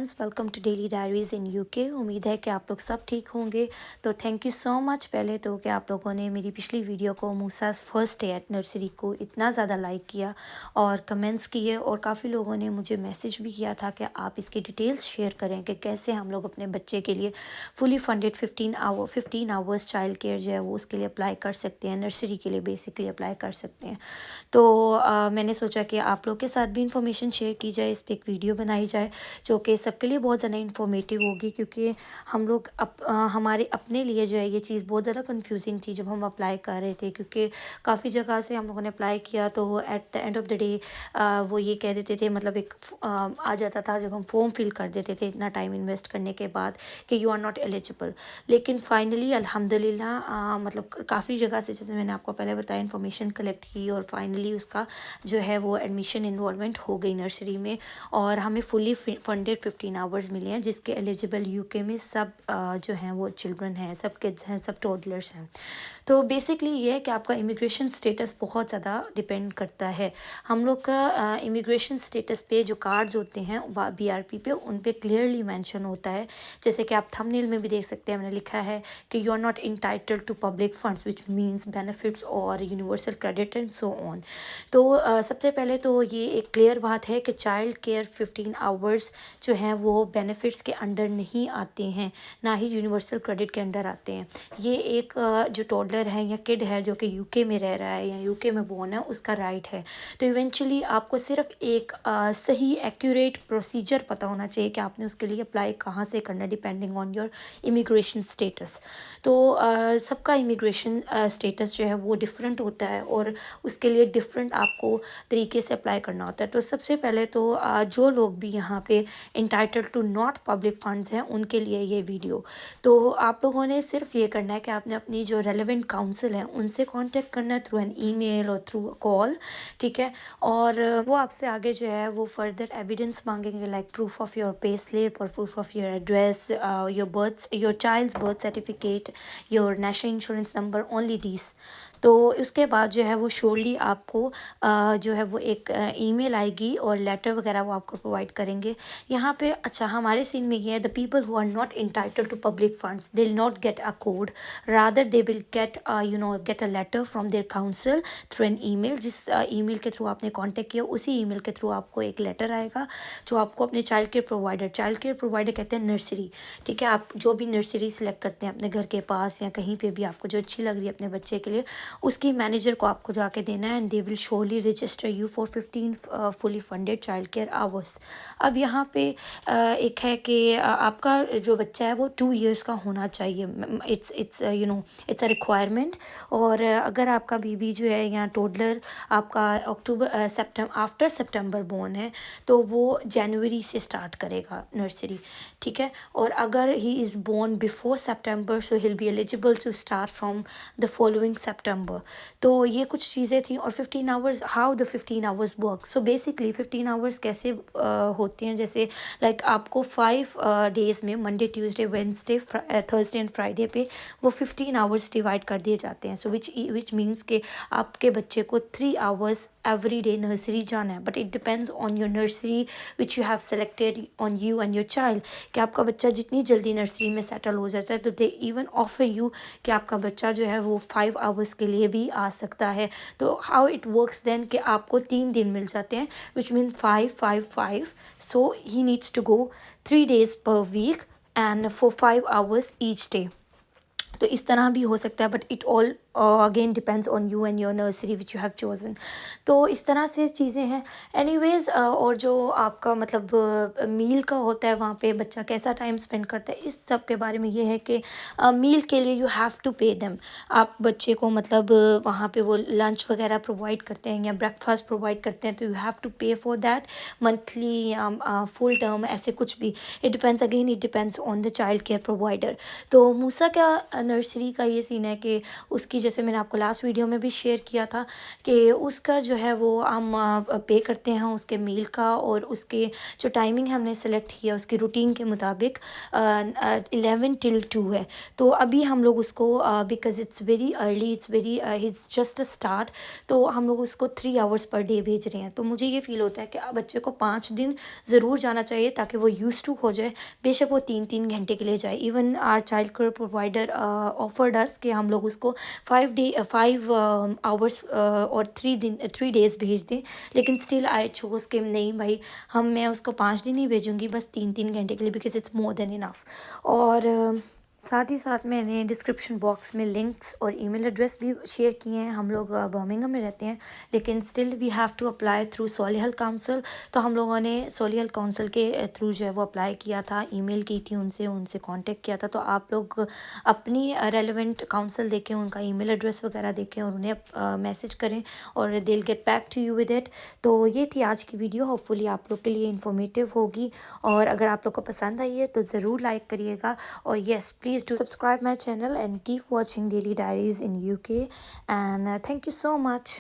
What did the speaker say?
Friends, welcome to daily diaries in UK. उम्मीद है कि आप लोग सब ठीक होंगे। तो थैंक यू सो मच पहले तो कि आप लोगों ने मेरी पिछली वीडियो को मूसास फर्स्ट डे एट नर्सरी को इतना ज़्यादा लाइक किया और कमेंट्स किए, और काफ़ी लोगों ने मुझे मैसेज भी किया था कि आप इसकी डिटेल्स शेयर करें कि कैसे हम लोग अपने बच्चे के लिए fully funded 15 hours child care जो है वो उसके लिए अप्लाई कर सकते हैं, नर्सरी के लिए बेसिकली अप्लाई कर सकते हैं। तो मैंने सोचा कि आप लोग के साथ भी इंफॉर्मेशन शेयर की जाए, इस पर एक वीडियो बनाई जाए जो कि सबके लिए बहुत ज़्यादा इंफॉर्मेटिव होगी, क्योंकि हम लोग हमारे अपने लिए जो है ये चीज़ बहुत ज़्यादा कंफ्यूजिंग थी जब हम अप्लाई कर रहे थे, क्योंकि काफ़ी जगह से हम लोगों ने अप्लाई किया तो at the end of the day वो ये कह देते थे, मतलब एक आ जाता था जब हम फॉर्म फिल कर देते थे इतना टाइम इन्वेस्ट करने के बाद कि यू आर नॉट एलिजिबल। लेकिन फाइनली अल्हम्दुलिल्लाह मतलब काफ़ी जगह से, जैसे मैंने आपको पहले बताया, इन्फॉर्मेशन कलेक्ट की और फाइनली उसका जो है वो एडमिशन इन्वॉल्वमेंट हो गई नर्सरी में, और हमें फुली फंडेड 15 आवर्स मिले हैं, जिसके एलिजिबल यूके में सब जो हैं वो चिल्ड्रन हैं, सब किड्स हैं, सब टोडलर्स हैं। तो बेसिकली ये है कि आपका इमिग्रेशन स्टेटस बहुत ज़्यादा डिपेंड करता है। हम लोग का इमिग्रेशन स्टेटस पे जो कार्ड्स होते हैं बीआरपी पे, उन पे क्लियरली मेंशन होता है, जैसे कि आप थंबनेल में भी देख सकते हैं, मैंने लिखा है कि you are not entitled to public funds which means benefits और universal credit and so on. तो सबसे पहले तो ये एक क्लियर बात है कि चाइल्ड केयर 15 आवर्स जो हैं वो बेनिफिट्स के अंडर नहीं आते हैं, ना ही यूनिवर्सल क्रेडिट के अंडर आते हैं। ये एक जो टोडलर है या किड है जो कि यूके में रह रहा है या यूके में बोर्न है, उसका राइट है। तो इवेंचुअली आपको सिर्फ एक सही एक्यूरेट प्रोसीजर पता होना चाहिए कि आपने उसके लिए अप्लाई कहाँ से करना है, depending on your immigration status. तो सबका इमिग्रेशन स्टेटस जो है वो डिफरेंट होता है और उसके लिए डिफरेंट आपको तरीके से अप्लाई करना होता है। तो सबसे पहले तो जो लोग भी यहाँ पे entitled to not public funds हैं, उनके लिए ये वीडियो। तो आप लोगों ने सिर्फ ये करना है कि आपने अपनी जो रेलेवेंट काउंसिल है उनसे कांटेक्ट करना है थ्रू एन ईमेल और थ्रू कॉल, ठीक है। और वो आपसे आगे जो है वो फर्दर एविडेंस मांगेंगे, like proof of your pay slip और proof of your address, your child's birth certificate, your national insurance number, only this. तो उसके बाद जो है वो श्योरली आपको जो है वो एक ईमेल आएगी और लेटर वगैरह वो आपको प्रोवाइड करेंगे। यहाँ पे अच्छा हमारे सीन में ये है, the people who are not entitled to public funds they will not get a code, rather they will get get a letter from their council through an email. जिस ईमेल के थ्रू आपने कांटेक्ट किया, उसी email के through आपको एक letter आएगा जो आपको अपने चाइल्ड केयर प्रोवाइडर कहते हैं नर्सरी, ठीक है। आप जो भी नर्सरी सेलेक्ट करते हैं अपने घर के पास या कहीं पे भी आपको जो अच्छी लग रही है अपने बच्चे के लिए, उसकी मैनेजर को आपको जाके देना है, and they will surely register you for 15 fully funded child care hours. अब यहाँ पे एक है कि आपका जो बच्चा है वो 2 ईयर्स का होना चाहिए। It's it's a requirement. और अगर आपका बेबी जो है या टोडलर आपका आफ्टर सितंबर बोर्न है, तो वो जनवरी से स्टार्ट करेगा नर्सरी, ठीक है। और अगर he is born before September, so he will be eligible to start from the following September. तो ये कुछ चीज़ें थी। और 15 hours, how the 15 hours work. So basically 15 hours कैसे होते हैं, जैसे लाइक आपको 5 डेज़ में, Monday Tuesday Wednesday Thursday and Friday पे वो 15 आवर्स डिवाइड कर दिए जाते हैं। सो विच मीन्स के आपके बच्चे को 3 आवर्स एवरी डे नर्सरी जाना है, but it depends on your nursery which you have selected on you and your child, कि आपका बच्चा जितनी जल्दी नर्सरी में सेटल हो जाता है तो दे इवन ऑफर यू कि आपका बच्चा जो है वो 5 आवर्स के लिए भी आ सकता है। तो हाउ इट वर्क्स देन कि आपको 3 दिन मिल जाते हैं, which mean 5 5 5। So he needs to go 3 days per weekend for 5 hours each day. तो इस तरह भी हो सकता है, but it all again depends on you and your nursery which you have chosen. तो इस तरह से चीज़ें हैं। एनीवेज और जो आपका मतलब मील का होता है, वहाँ पे बच्चा कैसा टाइम स्पेंड करता है, इस सब के बारे में ये है कि मील के लिए you have to pay them. आप बच्चे को मतलब वहाँ पे वो लंच वगैरह प्रोवाइड करते हैं या ब्रेकफास्ट प्रोवाइड करते हैं, तो यू हैव टू पे फॉर दैट मंथली या फुल टर्म, ऐसे कुछ भी। It depends, again it depends on the child care provider. तो मूसा क्या नर्सरी का ये सीन है कि उसकी जैसे मैंने आपको लास्ट वीडियो में भी शेयर किया था कि उसका जो है वो हम पे करते हैं उसके मील का, और उसके जो टाइमिंग हमने सेलेक्ट किया उसकी रूटीन के मुताबिक 11 till 2 है। तो अभी हम लोग उसको because it's very early, it's just a start, तो हम लोग उसको 3 आवर्स पर डे भेज रहे हैं। तो मुझे ये फ़ील होता है कि बच्चे को 5 दिन ज़रूर जाना चाहिए ताकि वो यूज़ टू हो जाए, बेशक वो 3-3 घंटे के लिए जाए। Even our child care provider offered us कि हम लोग उसको 5 आवर्स और 3 डेज़ भेज दें, लेकिन स्टिल आई चोज़ कि नहीं भाई, मैं उसको 5 दिन ही भेजूँगी, बस 3-3 घंटे के लिए, because it's more than enough. और साथ ही साथ मैंने डिस्क्रिप्शन बॉक्स में लिंक्स और ईमेल एड्रेस भी शेयर किए हैं। हम लोग बर्मिंघम में रहते हैं, लेकिन still we have to apply through Solihull council. तो हम लोगों ने सॉलिहल काउंसिल के थ्रू जो है वो अप्लाई किया था, ईमेल की थी उनसे कांटेक्ट किया था। तो आप लोग अपनी रेलेवेंट काउंसिल देखें, उनका ईमेल एड्रेस वगैरह देखें और उन्हें मैसेज करें, और they will get back to you with it. तो ये थी आज की वीडियो, होपफुली आप लोग के लिए इन्फॉर्मेटिव होगी, और अगर आप लोग को पसंद आई है तो ज़रूर लाइक करिएगा। और yes, please do subscribe my channel and keep watching Daily Diaries in UK, and thank you so much.